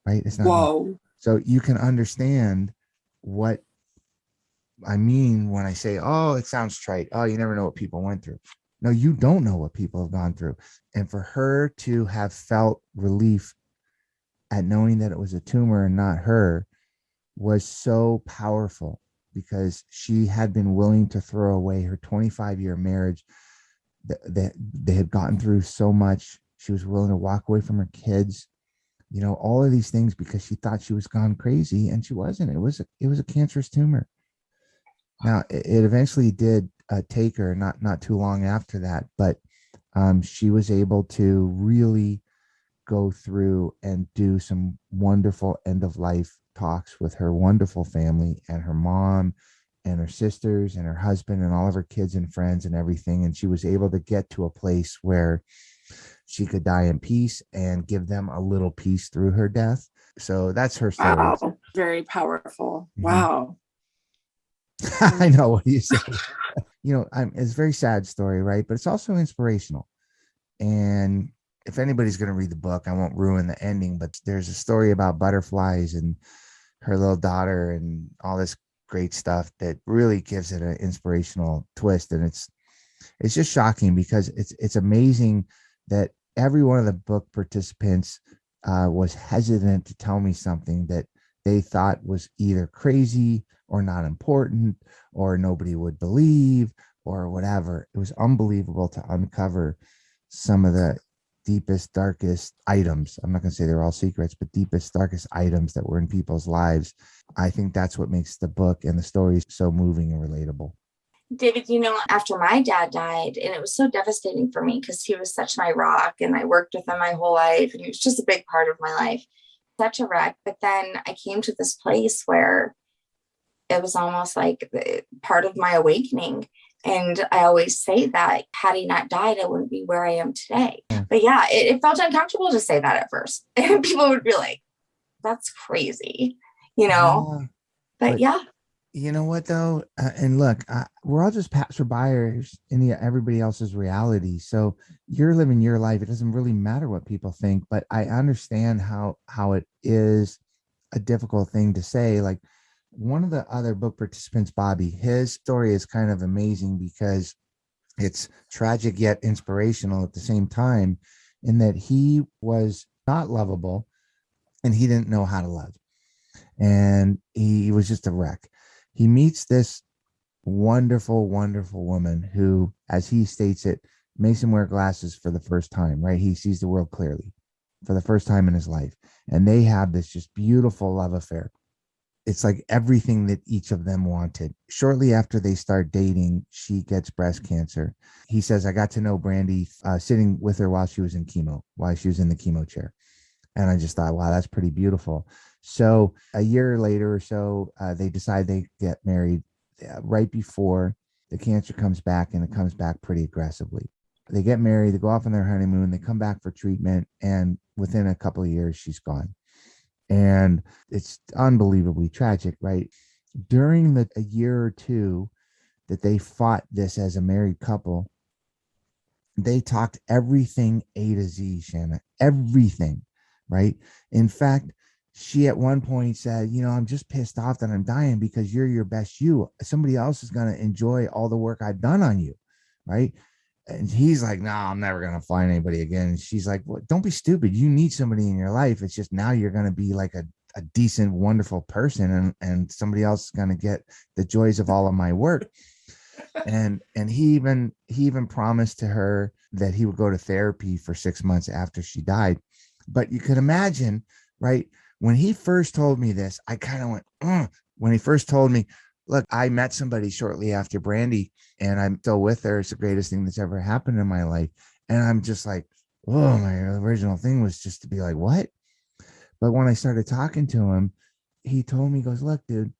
Right? It's not me. So you can understand what I mean when I say, oh, it sounds trite. Oh, you never know what people went through. No, you don't know what people have gone through. And for her to have felt relief at knowing that it was a tumor and not her was so powerful, because she had been willing to throw away her 25-year marriage. That they had gotten through so much. She was willing to walk away from her kids, you know, all of these things because she thought she was gone crazy, and she wasn't. It was a cancerous tumor. Now it eventually did take her not too long after that, but she was able to really go through and do some wonderful end of life talks with her wonderful family and her mom and her sisters and her husband and all of her kids and friends and everything. And she was able to get to a place where she could die in peace and give them a little peace through her death. So that's her story. Wow. Very powerful. Mm-hmm. Wow. I know what you say. You know, it's a very sad story, right? But it's also inspirational. And if anybody's going to read the book, I won't ruin the ending, but there's a story about butterflies and her little daughter and all this great stuff that really gives it an inspirational twist. And it's just shocking, because it's amazing that every one of the book participants was hesitant to tell me something that they thought was either crazy or not important or nobody would believe or whatever. It was unbelievable to uncover some of the deepest, darkest items. I'm not going to say they're all secrets, but deepest, darkest items that were in people's lives. I think that's what makes the book and the stories so moving and relatable. David, after my dad died, and it was so devastating for me because he was such my rock and I worked with him my whole life and he was just a big part of my life, such a wreck. But then I came to this place where it was almost like part of my awakening. And I always say that had he not died, I wouldn't be where I am today. But yeah, it felt uncomfortable to say that at first. And people would be like, that's crazy, but yeah. You know what though? And look, we're all just passerbyers in everybody else's reality. So you're living your life. It doesn't really matter what people think, but I understand how it is a difficult thing to say. Like one of the other book participants, Bobby, his story is kind of amazing because it's tragic yet inspirational at the same time, in that he was not lovable and he didn't know how to love. And he was just a wreck. He meets this wonderful, wonderful woman who, as he states it, makes him wear glasses for the first time, right? He sees the world clearly for the first time in his life. And they have this just beautiful love affair. It's like everything that each of them wanted. Shortly after they start dating, she gets breast cancer. He says, I got to know Brandy sitting with her while she was in the chemo chair. And I just thought, wow, that's pretty beautiful. So a year later or so, they decide they get married right before the cancer comes back, and it comes back pretty aggressively. They get married, they go off on their honeymoon, they come back for treatment, and within a couple of years, she's gone. And it's unbelievably tragic, right? During a year or two that they fought this as a married couple, they talked everything A to Z, Shanna, everything, right? In fact, she at one point said, I'm just pissed off that I'm dying because you're your best you. Somebody else is going to enjoy all the work I've done on you, right? And he's like, no, I'm never going to find anybody again. And she's like, well, don't be stupid. You need somebody in your life. It's just now you're going to be like a decent, wonderful person, and somebody else is going to get the joys of all of my work. And he even promised to her that he would go to therapy for 6 months after she died. But you could imagine, right? When he first told me this, I kind of went, when he first told me, look, I met somebody shortly after Brandy and I'm still with her. It's the greatest thing that's ever happened in my life. And I'm just like, oh, my original thing was just to be like, what? But when I started talking to him, he told me, he goes, look, dude,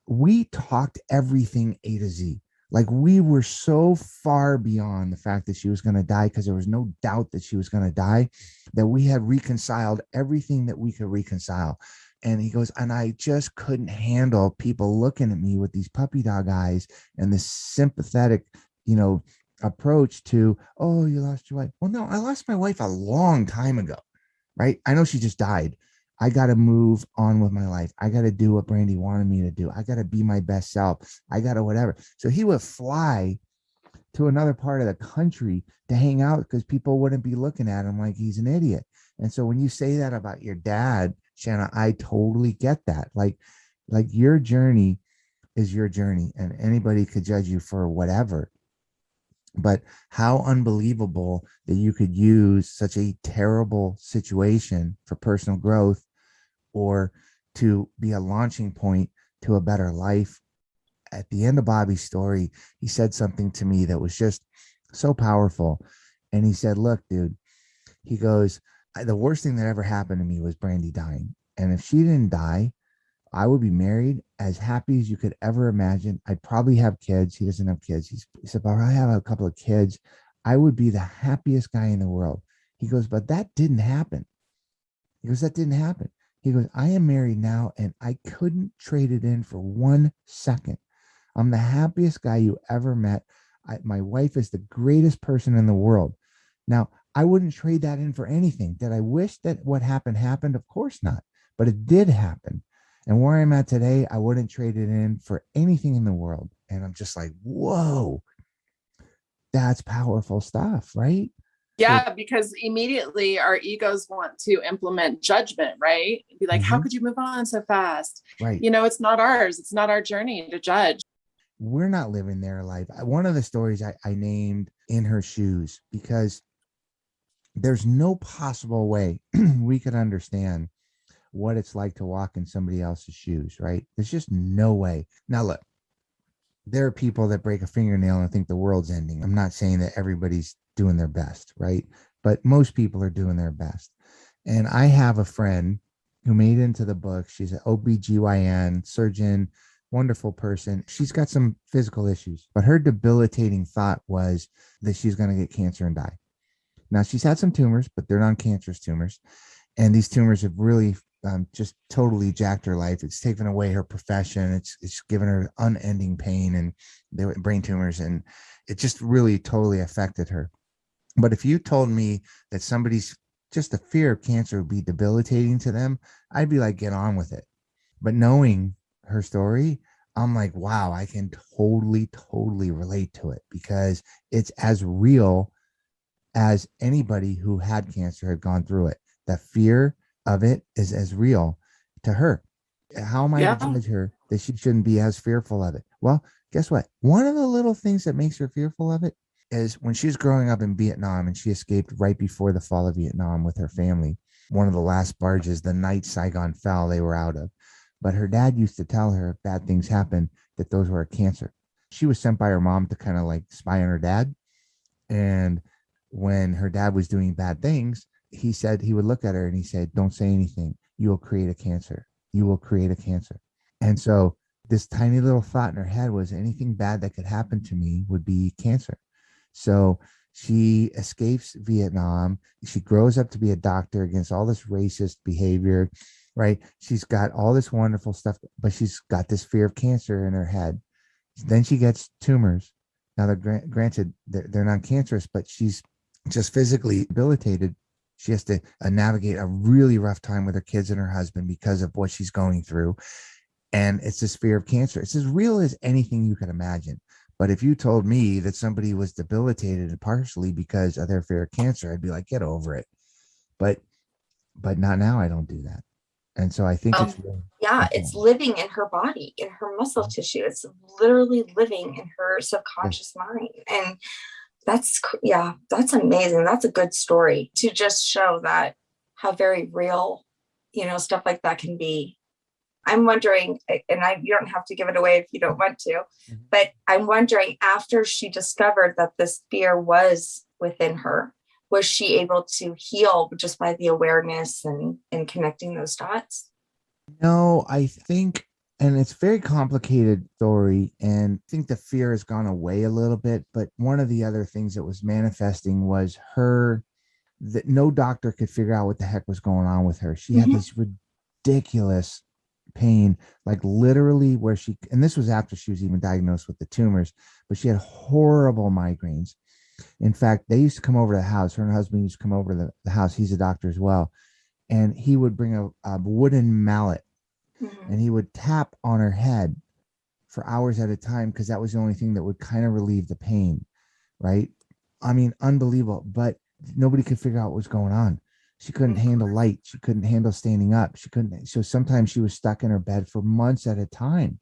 we talked everything A to Z. Like we were so far beyond the fact that she was going to die, because there was no doubt that she was going to die, that we had reconciled everything that we could reconcile. And he goes, and I just couldn't handle people looking at me with these puppy dog eyes and this sympathetic, approach to, oh, you lost your wife. Well, no, I lost my wife a long time ago, right? I know she just died. I got to move on with my life. I got to do what Brandy wanted me to do. I got to be my best self. I got to whatever. So he would fly to another part of the country to hang out because people wouldn't be looking at him like he's an idiot. And so when you say that about your dad, Shanna, I totally get that. Like your journey is your journey, and anybody could judge you for whatever. But how unbelievable that you could use such a terrible situation for personal growth, or to be a launching point to a better life. At the end of Bobby's story, he said something to me that was just so powerful. And he said, look, dude, he goes, the worst thing that ever happened to me was Brandy dying. And if she didn't die, I would be married, as happy as you could ever imagine. I'd probably have kids. He doesn't have kids. He said, but I have a couple of kids. I would be the happiest guy in the world. He goes, but that didn't happen. He goes, that didn't happen. He goes, I am married now, and I couldn't trade it in for 1 second. I'm the happiest guy you ever met. My wife is the greatest person in the world. Now, I wouldn't trade that in for anything. Did I wish that what happened? Of course not. But it did happen. And where I'm at today, I wouldn't trade it in for anything in the world. And I'm just like, whoa, that's powerful stuff, right? Yeah, because immediately our egos want to implement judgment, right? Be like, how could you move on so fast? Right. It's not ours. It's not our journey to judge. We're not living their life. One of the stories I named In Her Shoes, because there's no possible way we could understand what it's like to walk in somebody else's shoes, right? There's just no way. Now, look, there are people that break a fingernail and think the world's ending. I'm not saying that everybody's doing their best, right? But most people are doing their best. And I have a friend who made it into the book. She's an OBGYN surgeon, wonderful person. She's got some physical issues, but her debilitating thought was that she's going to get cancer and die. Now, she's had some tumors, but they're non-cancerous tumors. And these tumors have really just totally jacked her life. It's taken away her profession. It's given her unending pain, and they were brain tumors, and it just really totally affected her. But if you told me that somebody's just the fear of cancer would be debilitating to them, I'd be like, get on with it. But knowing her story, I'm like, wow, I can totally relate to it, because it's as real as anybody who had cancer had gone through it. The fear of it is as real to her. How am I to judge her that she shouldn't be as fearful of it? Well, guess what? One of the little things that makes her fearful of it is when she was growing up in Vietnam, and she escaped right before the fall of Vietnam with her family. One of the last barges, the night Saigon fell, they were out of. But her dad used to tell her if bad things happened, that those were a cancer. She was sent by her mom to kind of like spy on her dad. And when her dad was doing bad things, he said he would look at her and he said, don't say anything. You will create a cancer. You will create a cancer. And so this tiny little thought in her head was anything bad that could happen to me would be cancer. So she escapes Vietnam. She grows up to be a doctor against all this racist behavior, right? She's got all this wonderful stuff, but she's got this fear of cancer in her head. Then she gets tumors. Now, they're granted, they're not cancerous, but she's just physically debilitated. She has to navigate a really rough time with her kids and her husband because of what she's going through. And it's this fear of cancer. It's as real as anything you can imagine. But if you told me that somebody was debilitated partially because of their fear of cancer, I'd be like, get over it. But not now. I don't do that. And so I think it's really it's living in her body, in her muscle tissue. It's literally living in her subconscious mind. And that's amazing. That's a good story to just show that how very real, stuff like that can be. I'm wondering, and you don't have to give it away if you don't want to, but I'm wondering, after she discovered that this fear was within her, was she able to heal just by the awareness and connecting those dots? No, I think, and it's a very complicated story, and I think the fear has gone away a little bit. But one of the other things that was manifesting was that no doctor could figure out what the heck was going on with her. She had this ridiculous pain, like literally and this was after she was even diagnosed with the tumors, but she had horrible migraines. In fact, they used to come over to the house. Her and her husband used to come over to the house. He's a doctor as well. And he would bring a wooden mallet and he would tap on her head for hours at a time, because that was the only thing that would kind of relieve the pain. Right. I mean, unbelievable. But nobody could figure out what was going on. She couldn't handle light. She couldn't handle standing up. So sometimes she was stuck in her bed for months at a time.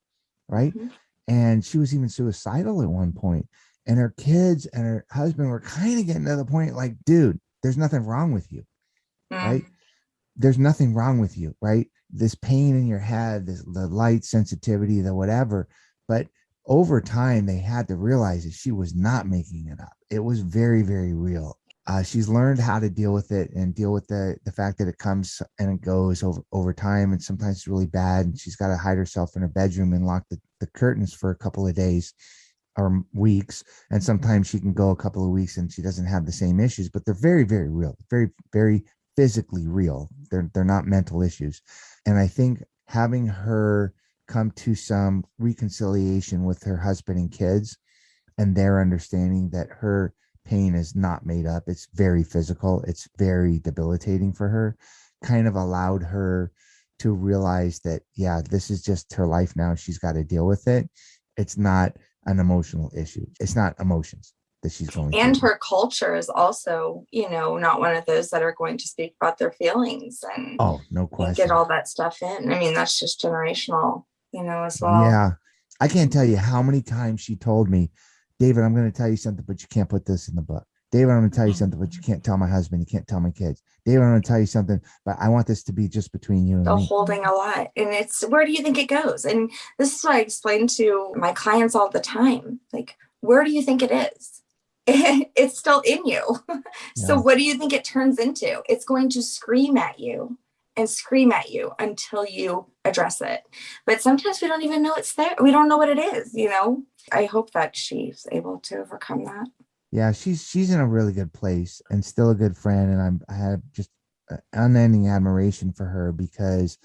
Right. And she was even suicidal at one point. And her kids and her husband were kind of getting to the point like, dude, there's nothing wrong with you. Right. There's nothing wrong with you. Right. This pain in your head, the light sensitivity, the whatever. But over time, they had to realize that she was not making it up. It was very, very real. She's learned how to deal with it and deal with the fact that it comes and it goes over time. And sometimes it's really bad. And she's got to hide herself in her bedroom and lock the curtains for a couple of days or weeks. And sometimes she can go a couple of weeks and she doesn't have the same issues, but they're very, very real, very, very physically real. They're not mental issues. And I think having her come to some reconciliation with her husband and kids, and their understanding that her pain is not made up, it's very physical, it's very debilitating for her, kind of allowed her to realize that, yeah, this is just her life now. She's got to deal with it. It's not an emotional issue. It's not emotions that she's going and through. Her culture is also, not one of those that are going to speak about their feelings and No question, and get all that stuff in. I mean, that's just generational, as well. Yeah, I can't tell you how many times she told me, David, I'm going to tell you something, but you can't put this in the book. David, I'm going to tell you something, but you can't tell my husband. You can't tell my kids. David, I'm going to tell you something, but I want this to be just between you and The me. holding a lot. And it's, where do you think it goes? And this is what I explain to my clients all the time. Like, where do you think it is? It's still in you. So Yeah. what do you think it turns into? It's going to scream at you and scream at you until you address it. But sometimes we don't even know it's there. We don't know what it is, you know? I hope that she's able to overcome that. Yeah, she's in a really good place and still a good friend, and I have just unending admiration for her because,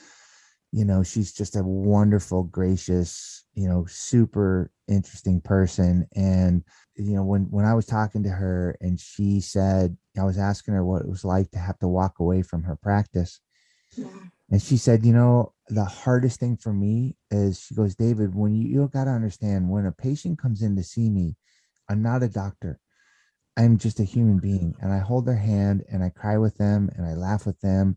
you know, she's just a wonderful, gracious, you know, super interesting person. And you know, when I was talking to her and she said, I was asking her what it was like to have to walk away from her practice, Yeah. and she said, you know, the hardest thing for me is, she goes, David, when you got to understand, when a patient comes in to see me, I'm not a doctor. I'm just a human being, and I hold their hand and I cry with them and I laugh with them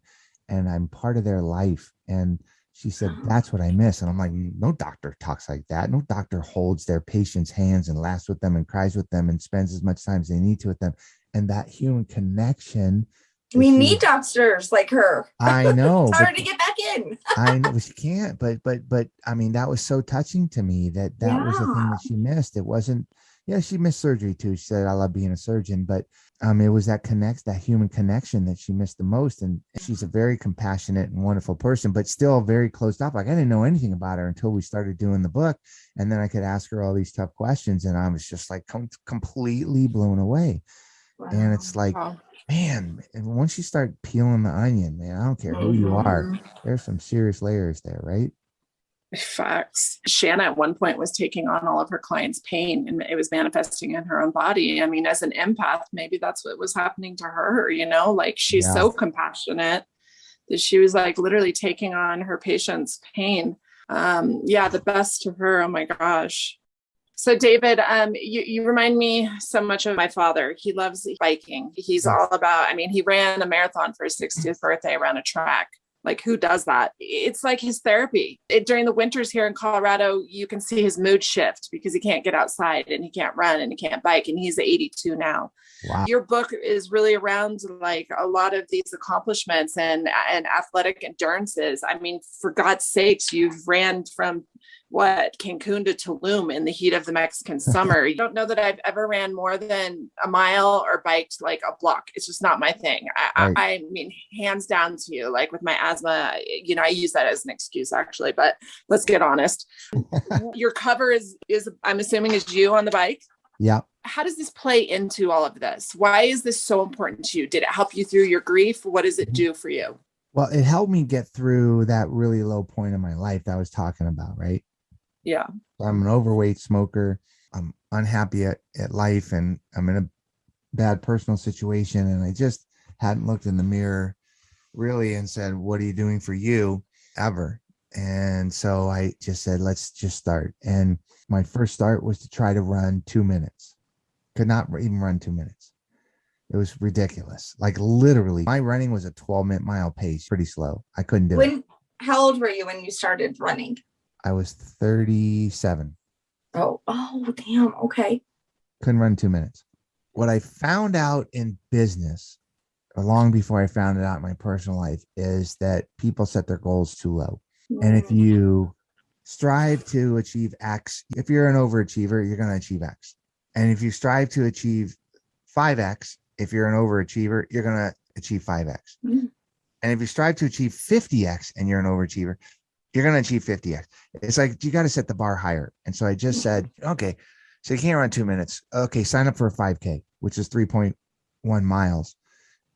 and I'm part of their life. And she said, that's what I miss. And I'm like, no doctor talks like that. No doctor holds their patient's hands and laughs with them and cries with them and spends as much time as they need to with them. And that human connection. We need doctors like her. I know. It's hard to get back in. I know she can't, but I mean, that was so touching to me that was the thing that she missed. It wasn't, yeah, she missed surgery too. She said, I love being a surgeon, but it was that human connection that she missed the most. And she's a very compassionate and wonderful person, but still very closed off. Like, I didn't know anything about her until we started doing the book. And then I could ask her all these tough questions. And I was just like completely blown away. Wow. And it's like, man, and once you start peeling the onion, man, I don't care who you are, there's some serious layers there, right? Facts. Shanna at one point was taking on all of her clients' pain and it was manifesting in her own body. I mean, as an empath, maybe that's what was happening to her, you know, like she's so compassionate that she was like literally taking on her patient's pain. The best of her. Oh my gosh. So David, you remind me so much of my father. He loves biking. He's all about, I mean, he ran a marathon for his 60th birthday around a track. Like, who does that? It's like his therapy. During the winters here in Colorado, you can see his mood shift because he can't get outside and he can't run and he can't bike. And he's 82 now. Wow. Your book is really around like a lot of these accomplishments and athletic endurances. I mean, for God's sakes, you've ran from Cancun to Tulum in the heat of the Mexican summer. You don't know that I've ever ran more than a mile or biked like a block. It's just not my thing. I mean, hands down to you, like with my asthma, you know, I use that as an excuse actually, but let's get honest. Your cover is I'm assuming is you on the bike. Yeah. How does this play into all of this? Why is this so important to you? Did it help you through your grief? What does it do for you? Well, it helped me get through that really low point in my life that I was talking about, right? Yeah. I'm an overweight smoker. I'm unhappy at life and I'm in a bad personal situation. And I just hadn't looked in the mirror really and said, what are you doing for you ever? And so I just said, let's just start. And my first start was to try to run 2 minutes. Could not even run 2 minutes. It was ridiculous. Like literally my running was a 12-mile pace, pretty slow. I couldn't do it. How old were you when you started running? I was 37. Oh, damn. Okay. Couldn't run 2 minutes. What I found out in business, or long before I found it out in my personal life, is that people set their goals too low. And if you strive to achieve X, if you're an overachiever, you're going to achieve X. And if you strive to achieve 5X, if you're an overachiever, you're going to achieve 5X. And if you strive to achieve 50X and you're an overachiever, you're going to achieve 50X. It's like, you got to set the bar higher. And so I just said, okay, so you can't run 2 minutes. Okay, sign up for a 5K, which is 3.1 miles.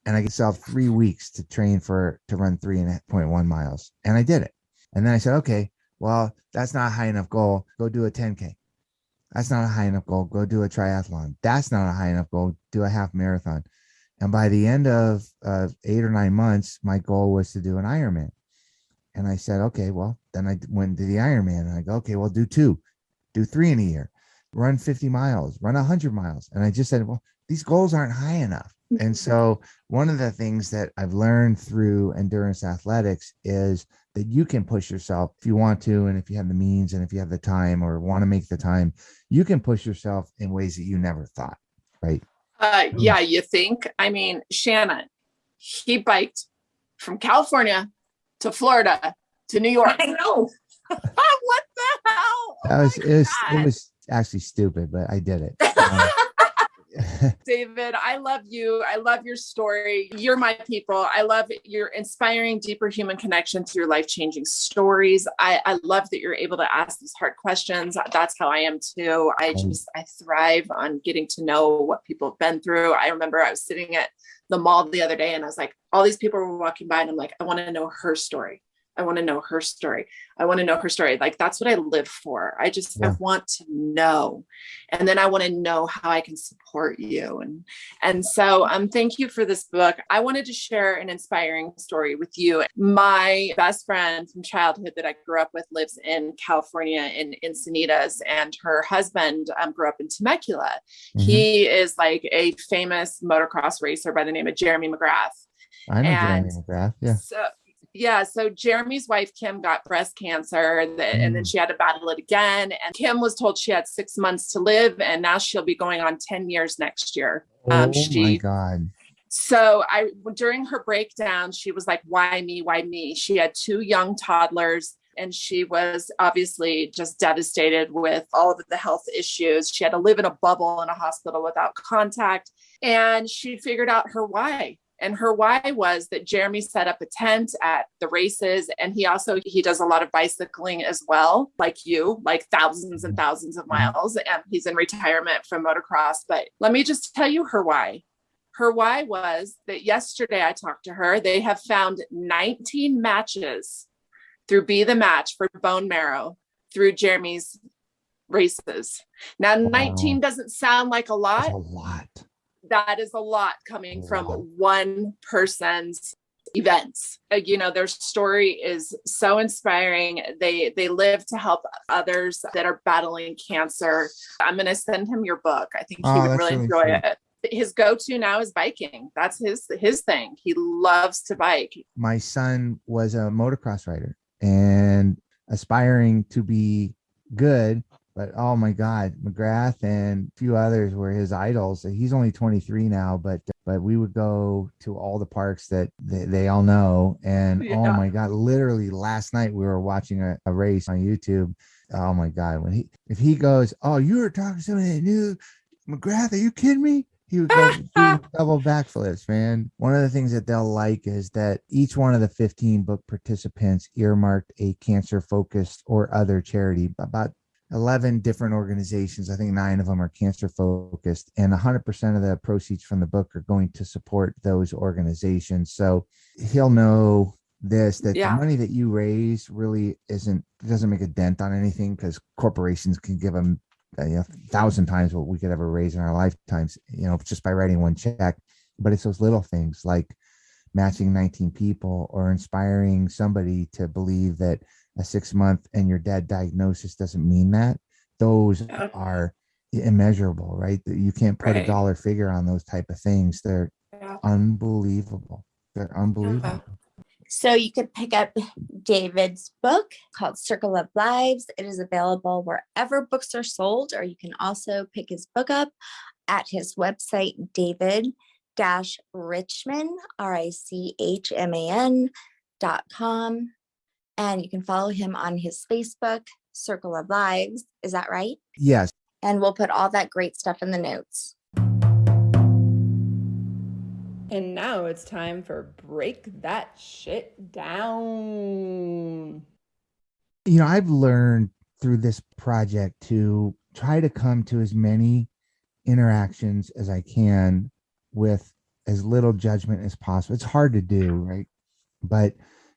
And I get myself 3 weeks to train to run 3.1 miles. And I did it. And then I said, okay, well, that's not a high enough goal. Go do a 10K. That's not a high enough goal. Go do a triathlon. That's not a high enough goal. Do a half marathon. And by the end of 8 or 9 months, my goal was to do an Ironman. And I said, okay, well, then I went to the Ironman and I go, okay, well, do 3 in a year, run 50 miles, run 100 miles. And I just said, well, these goals aren't high enough. And so one of the things that I've learned through endurance athletics is that you can push yourself if you want to, and if you have the means and if you have the time or want to make the time, you can push yourself in ways that you never thought, right? Yeah, you think? I mean, Shannon, he biked from California to Florida to New York. I know. What the hell? That Oh was my it God. was actually stupid, but I did it. David, I love you. I love your story. You're my people. I love your inspiring, deeper human connection through life-changing stories. I love that you're able to ask these hard questions. That's how I am too. I thrive on getting to know what people have been through. I remember I was sitting at the mall the other day and I was like, all these people were walking by and I'm like, I want to know her story. I want to know her story. I want to know her story. Like, that's what I live for. I want to know. And then I want to know how I can support you. And so thank you for this book. I wanted to share an inspiring story with you. My best friend from childhood that I grew up with lives in California in Encinitas, and her husband grew up in Temecula. Mhm. He is like a famous motocross racer by the name of Jeremy McGrath. I know Jeremy And McGrath. Yeah. so Jeremy's wife, Kim, got breast cancer, and then she had to battle it again. And Kim was told she had 6 months to live, and now she'll be going on 10 years next year. Oh my God. So during her breakdown, she was like, why me? Why me? She had 2 young toddlers, and she was obviously just devastated with all of the health issues. She had to live in a bubble in a hospital without contact, and she figured out her why. And her why was that Jeremy set up a tent at the races. And he does a lot of bicycling as well, like you, like thousands and thousands of miles. And he's in retirement from motocross. But let me just tell you her why. Her why was that yesterday I talked to her. They have found 19 matches through Be the Match for bone marrow through Jeremy's races. Now, 19 doesn't sound like a lot. That's a lot. That is a lot coming from one person's events. Their story is so inspiring. They live to help others that are battling cancer. I'm going to send him your book. I think he would really enjoy it. His go-to now is biking. That's his thing. He loves to bike. My son was a motocross rider and aspiring to be good. But oh my God, McGrath and a few others were his idols. He's only 23 now, but we would go to all the parks that they all know. And oh my God, literally last night we were watching a race on YouTube. Oh my God, if he goes, oh, you were talking to somebody that knew McGrath, are you kidding me? He would go do double backflips, man. One of the things that they'll like is that each one of the 15 book participants earmarked a cancer-focused or other charity. About 11 different organizations. I think 9 of them are cancer focused, and 100% of the proceeds from the book are going to support those organizations. So he'll know that the money that you raise really doesn't make a dent on anything, because corporations can give them 1,000 times what we could ever raise in our lifetimes, just by writing one check. But it's those little things like matching 19 people or inspiring somebody to believe that a 6-month and your dad diagnosis doesn't mean that. Those are immeasurable, right? You can't put a dollar figure on those type of things. They're unbelievable. They're unbelievable. So you could pick up David's book called Circle of Lives. It is available wherever books are sold, or you can also pick his book up at his website, David-Richman, RICHMAN.com. And you can follow him on his Facebook, Circle of Lives. Is that right? Yes. And we'll put all that great stuff in the notes. And now it's time for Break That Shit Down. I've learned through this project to try to come to as many interactions as I can with as little judgment as possible. It's hard to do, right? But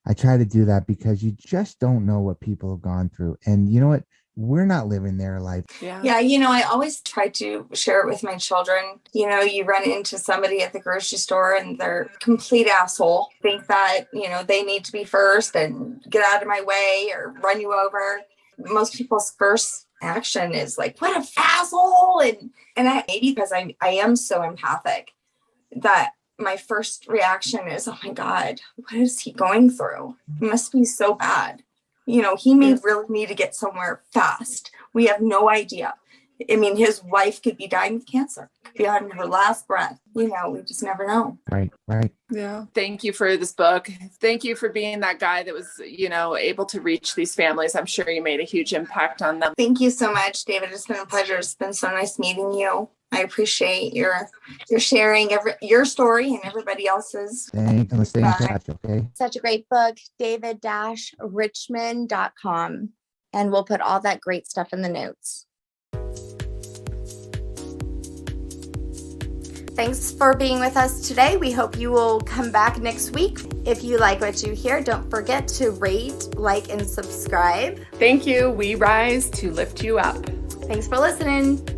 I try to do that because you just don't know what people have gone through. And you know what? We're not living their life. Yeah, I always try to share it with my children. You run into somebody at the grocery store and they're a complete asshole. Think that, they need to be first and get out of my way or run you over. Most people's first action is like, what an asshole. And maybe because I am so empathic that my first reaction is, oh my God, what is he going through? It must be so bad. He may really need to get somewhere fast. We have no idea. I mean, his wife could be dying of cancer, could be on her last breath. You know, we just never know. Right, right. Yeah. Thank you for this book. Thank you for being that guy that was, able to reach these families. I'm sure you made a huge impact on them. Thank you so much, David. It's been a pleasure. It's been so nice meeting you. I appreciate your sharing your story and everybody else's. Thanks. Let's stay in touch, okay? Such a great book, david-richman.com. And we'll put all that great stuff in the notes. Thanks for being with us today. We hope you will come back next week. If you like what you hear, don't forget to rate, like, and subscribe. Thank you. We rise to lift you up. Thanks for listening.